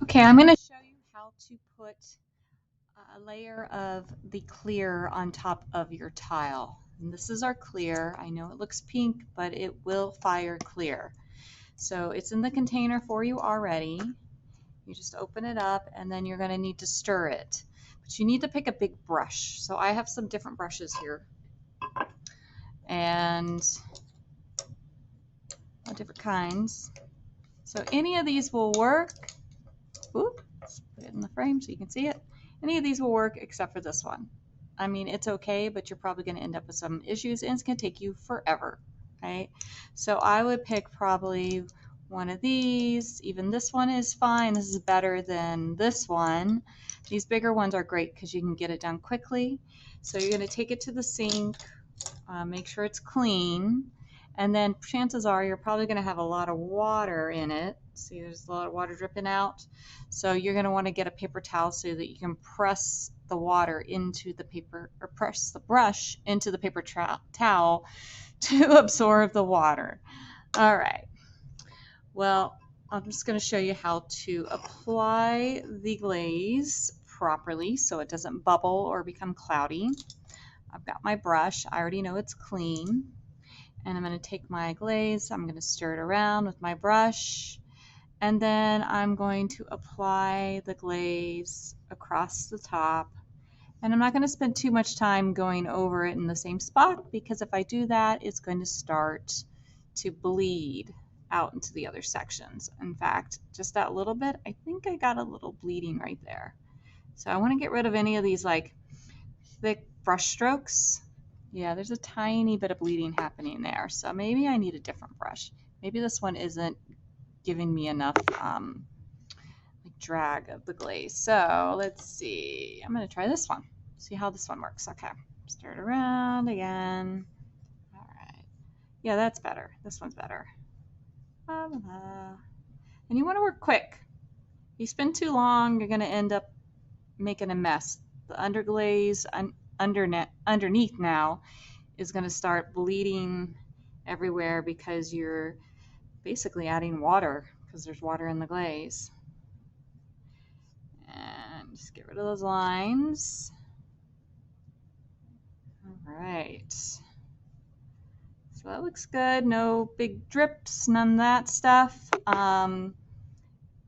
Okay, I'm going to show you how to put a layer of the clear on top of your tile. And this is our clear. I know it looks pink, but it will fire clear. So it's in the container for you already. You just open it up and then you're going to need to stir it. But you need to pick a big brush. So I have some different brushes here. And different kinds. So any of these will work. Ooh, let's put it in the frame so you can see it. Any of these will work except for this one. I mean, it's okay, but you're probably going to end up with some issues and it's going to take you forever, right? So I would pick probably one of these. Even this one is fine. This is better than this one. These bigger ones are great because you can get it done quickly. So you're going to take it to the sink, make sure it's clean, and then chances are you're probably going to have a lot of water in it. See, there's a lot of water dripping out. So you're going to want to get a paper towel so that you can press the water into the paper, or press the brush into the paper towel to absorb the water. All right. Well, I'm just going to show you how to apply the glaze properly so it doesn't bubble or become cloudy. I've got my brush. I already know it's clean. And I'm going to take my glaze. I'm going to stir it around with my brush. And then I'm going to apply the glaze across the top. And I'm not going to spend too much time going over it in the same spot because if I do that, it's going to start to bleed out into the other sections. In fact, just that little bit, I think I got a little bleeding right there. So I want to get rid of any of these like thick brush strokes. Yeah, there's a tiny bit of bleeding happening there. So maybe I need a different brush. Maybe this one isn't giving me enough drag of the glaze. So let's see. I'm going to try this one. See how this one works. Okay. Stir it around again. All right. Yeah, that's better. This one's better. And you want to work quick. If you spend too long, you're going to end up making a mess. The underglaze underneath now is going to start bleeding everywhere because you're basically adding water because there's water in the glaze. And just get rid of those lines. All right. So that looks good. No big drips, none of that stuff.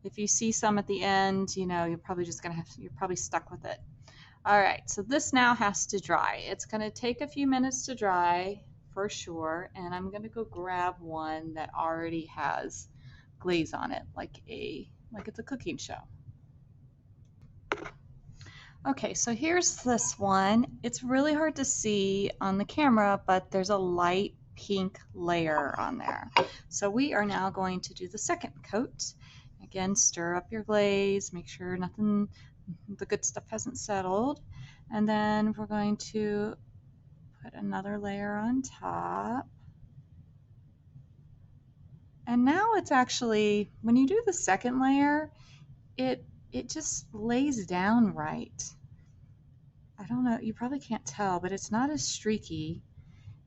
If you see some at the end, you know, you're probably just gonna you're probably stuck with it. All right, so this now has to dry. It's gonna take a few minutes to dry for sure, and I'm gonna go grab one that already has glaze on it, like it's a cooking show. Okay, so here's this one. It's really hard to see on the camera, but there's a light pink layer on there. So we are now going to do the second coat. Again, stir up your glaze, make sure nothing, the good stuff hasn't settled. And then we're going to put another layer on top. And now it's actually, when you do the second layer, it just lays down right. I don't know, you probably can't tell, but it's not as streaky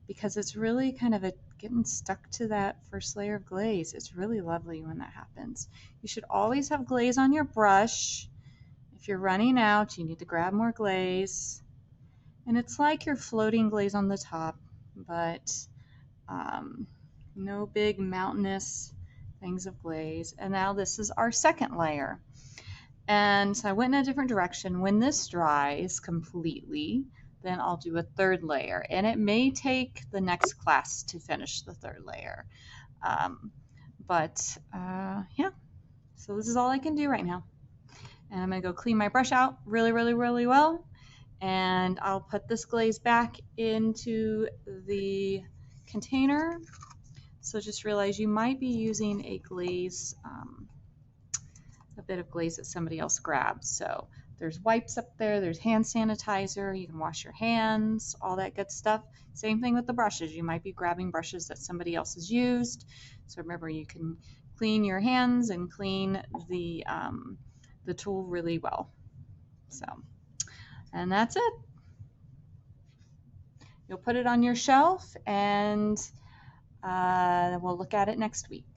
because it's really kind of getting stuck to that first layer of glaze. It's really lovely when that happens. You should always have glaze on your brush. If you're running out, you need to grab more glaze. And it's like you're floating glaze on the top, but no big mountainous things of glaze. And now this is our second layer. And so I went in a different direction. When this dries completely, then I'll do a third layer. And it may take the next class to finish the third layer. Yeah, so this is all I can do right now. And I'm going to go clean my brush out really, really, really well. And I'll put this glaze back into the container. So just realize you might be using a glaze, a bit of glaze that somebody else grabbed. So there's wipes up there, there's hand sanitizer, you can wash your hands, all that good stuff. Same thing with the brushes. You might be grabbing brushes that somebody else has used. So remember, you can clean your hands and clean the tool really well. So, and that's it. You'll put it on your shelf and we'll look at it next week.